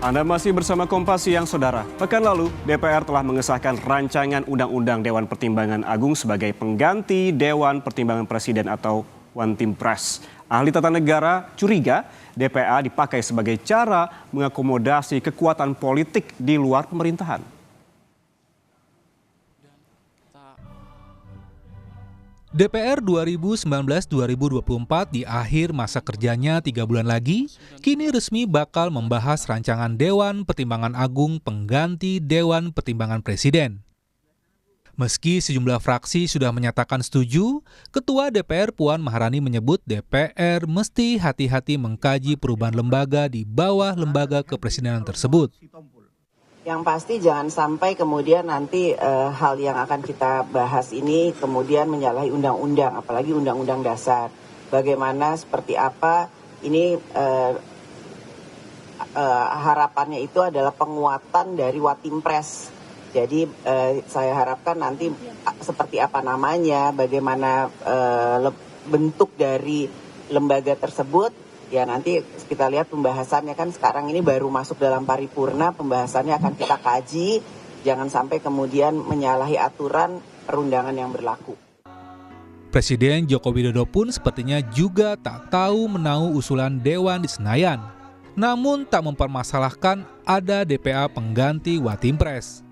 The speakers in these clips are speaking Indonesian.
Anda masih bersama Kompas Siang, Saudara. Pekan lalu, DPR telah mengesahkan rancangan Undang-Undang Dewan Pertimbangan Agung sebagai pengganti Dewan Pertimbangan Presiden atau One Team Press. Ahli tata negara curiga DPA dipakai sebagai cara mengakomodasi kekuatan politik di luar pemerintahan. DPR 2019-2024 di akhir masa kerjanya 3 bulan lagi, kini resmi bakal membahas rancangan Dewan Pertimbangan Agung pengganti Dewan Pertimbangan Presiden. Meski sejumlah fraksi sudah menyatakan setuju, Ketua DPR Puan Maharani menyebut DPR mesti hati-hati mengkaji perubahan lembaga di bawah lembaga kepresidenan tersebut. Yang pasti jangan sampai kemudian nanti hal yang akan kita bahas ini kemudian menyalahi undang-undang, apalagi undang-undang dasar. Bagaimana, seperti apa, ini harapannya itu adalah penguatan dari Watimpres. Jadi saya harapkan nanti seperti apa namanya, bagaimana bentuk dari lembaga tersebut. Ya nanti kita lihat pembahasannya, kan sekarang ini baru masuk dalam paripurna, pembahasannya akan kita kaji, jangan sampai kemudian menyalahi aturan perundangan yang berlaku. Presiden Joko Widodo pun sepertinya juga tak tahu menahu usulan Dewan di Senayan, namun tak mempermasalahkan ada DPA pengganti Watimpres.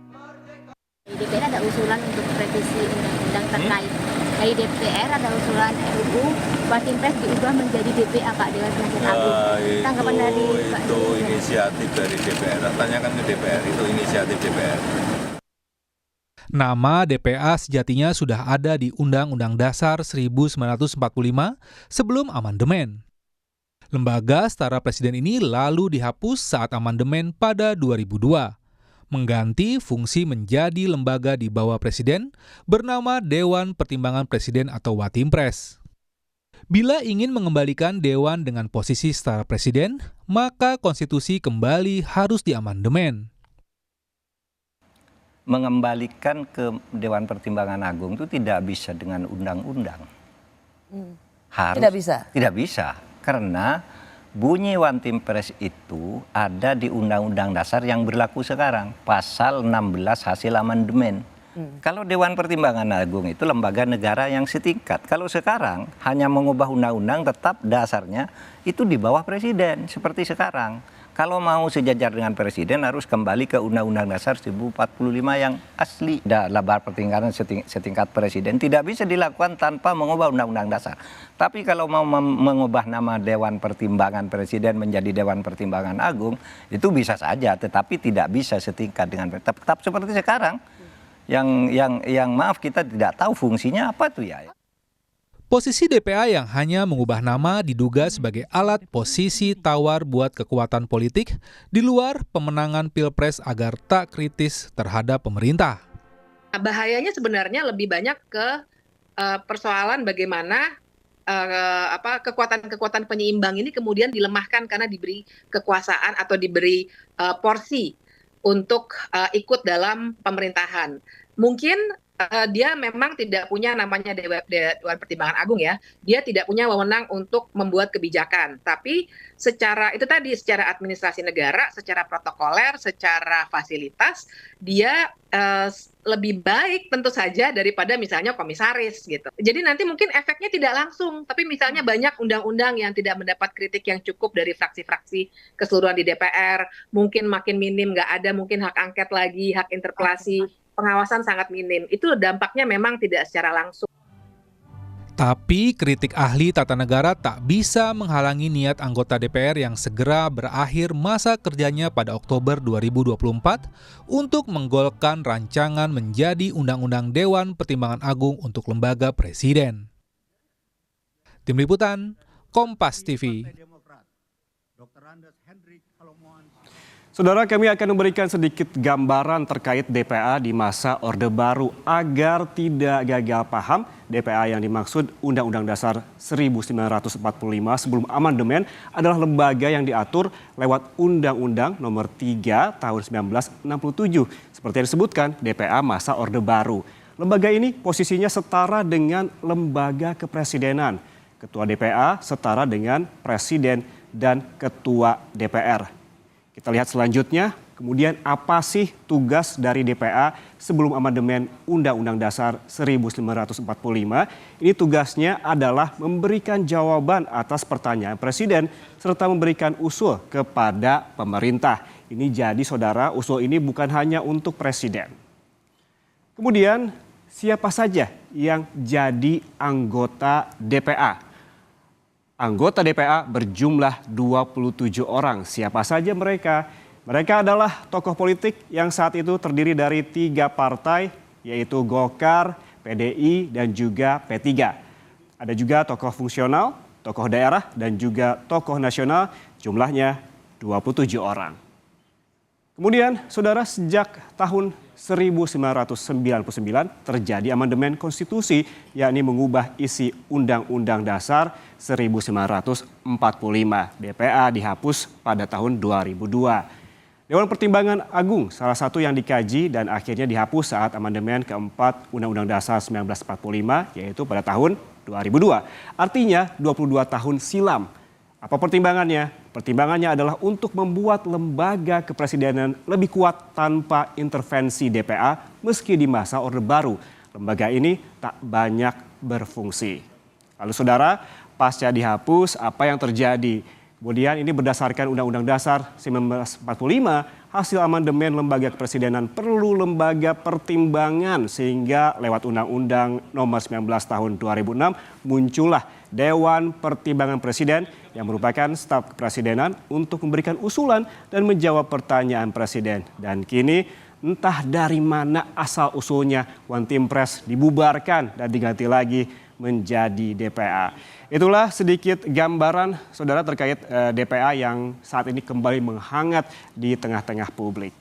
DPR ada usulan untuk revisi undang-undang terkait. Dari DPR ada usulan RUU Watimpres diubah menjadi DPA, Pak, Dewan Penasihat Agung. Tanggapan dari Pak itu inisiatif dari DPR. Tanyakan ke DPR, itu inisiatif DPR. Nama DPA sejatinya sudah ada di Undang-Undang Dasar 1945 sebelum amandemen. Lembaga setara presiden ini lalu dihapus saat amandemen pada 2002. Mengganti fungsi menjadi lembaga di bawah presiden bernama Dewan Pertimbangan Presiden atau Watimpres. Bila ingin mengembalikan Dewan dengan posisi setara presiden, maka konstitusi kembali harus diamandemen. Mengembalikan ke Dewan Pertimbangan Agung itu tidak bisa dengan undang-undang. Tidak bisa? Tidak bisa, karena bunyi One Team Press itu ada di Undang-Undang Dasar yang berlaku sekarang, pasal 16 hasil amandemen. Kalau Dewan Pertimbangan Agung itu lembaga negara yang setingkat. Kalau sekarang hanya mengubah undang-undang, tetap dasarnya itu di bawah presiden seperti sekarang. Kalau mau sejajar dengan presiden harus kembali ke Undang-Undang Dasar 1045 yang asli. Lembaga pertingkatan setingkat presiden tidak bisa dilakukan tanpa mengubah Undang-Undang Dasar. Tapi kalau mau mengubah nama Dewan Pertimbangan Presiden menjadi Dewan Pertimbangan Agung, itu bisa saja, tetapi tidak bisa setingkat dengan tetap seperti sekarang. Yang maaf, kita tidak tahu fungsinya apa tuh ya. Posisi DPA yang hanya mengubah nama diduga sebagai alat posisi tawar buat kekuatan politik di luar pemenangan Pilpres agar tak kritis terhadap pemerintah. Bahayanya sebenarnya lebih banyak ke persoalan bagaimana kekuatan-kekuatan penyeimbang ini kemudian dilemahkan karena diberi kekuasaan atau diberi porsi untuk ikut dalam pemerintahan. Mungkin dia memang tidak punya namanya Dewan Pertimbangan Agung ya. Dia tidak punya wewenang untuk membuat kebijakan. Tapi secara administrasi negara, secara protokoler, secara fasilitas, dia lebih baik tentu saja daripada misalnya komisaris gitu. Jadi nanti mungkin efeknya tidak langsung, tapi misalnya banyak undang-undang yang tidak mendapat kritik yang cukup dari fraksi-fraksi keseluruhan di DPR, mungkin makin minim, nggak ada mungkin hak angket lagi, hak interpelasi, pengawasan sangat minim. Itu dampaknya memang tidak secara langsung. Tapi kritik ahli tata negara tak bisa menghalangi niat anggota DPR yang segera berakhir masa kerjanya pada Oktober 2024 untuk menggolkan rancangan menjadi Undang-Undang Dewan Pertimbangan Agung untuk lembaga presiden. Tim Liputan, Kompas TV. Saudara, kami akan memberikan sedikit gambaran terkait DPA di masa Orde Baru agar tidak gagal paham. DPA yang dimaksud Undang-Undang Dasar 1945 sebelum amandemen adalah lembaga yang diatur lewat Undang-Undang Nomor 3 Tahun 1967. Seperti yang disebutkan, DPA masa Orde Baru. Lembaga ini posisinya setara dengan lembaga kepresidenan. Ketua DPA setara dengan Presiden dan Ketua DPR. Kita lihat selanjutnya, kemudian apa sih tugas dari DPA sebelum amandemen Undang-Undang Dasar 1945? Ini tugasnya adalah memberikan jawaban atas pertanyaan Presiden serta memberikan usul kepada pemerintah. Ini jadi saudara, usul ini bukan hanya untuk Presiden. Kemudian siapa saja yang jadi anggota DPA? Anggota DPA berjumlah 27 orang. Siapa saja mereka? Mereka adalah tokoh politik yang saat itu terdiri dari 3 partai, yaitu Golkar, PDI, dan juga P3. Ada juga tokoh fungsional, tokoh daerah, dan juga tokoh nasional, jumlahnya 27 orang. Kemudian, saudara, sejak tahun 1999 terjadi amandemen konstitusi, yakni mengubah isi Undang-Undang Dasar 1945. DPA dihapus pada tahun 2002. Dewan Pertimbangan Agung salah satu yang dikaji dan akhirnya dihapus saat amandemen keempat Undang-Undang Dasar 1945, yaitu pada tahun 2002. Artinya 22 tahun silam. Apa pertimbangannya? Pertimbangannya adalah untuk membuat lembaga kepresidenan lebih kuat tanpa intervensi DPA meski di masa Orde Baru. Lembaga ini tak banyak berfungsi. Lalu saudara, pasca dihapus apa yang terjadi? Kemudian ini berdasarkan Undang-Undang Dasar 1945, hasil amandemen lembaga kepresidenan perlu lembaga pertimbangan sehingga lewat Undang-Undang Nomor 19 Tahun 2006 muncullah Dewan Pertimbangan Presiden yang merupakan staf kepresidenan untuk memberikan usulan dan menjawab pertanyaan Presiden. Dan kini entah dari mana asal usulnya One Team Press dibubarkan dan diganti lagi menjadi DPA. Itulah sedikit gambaran saudara terkait DPA yang saat ini kembali menghangat di tengah-tengah publik.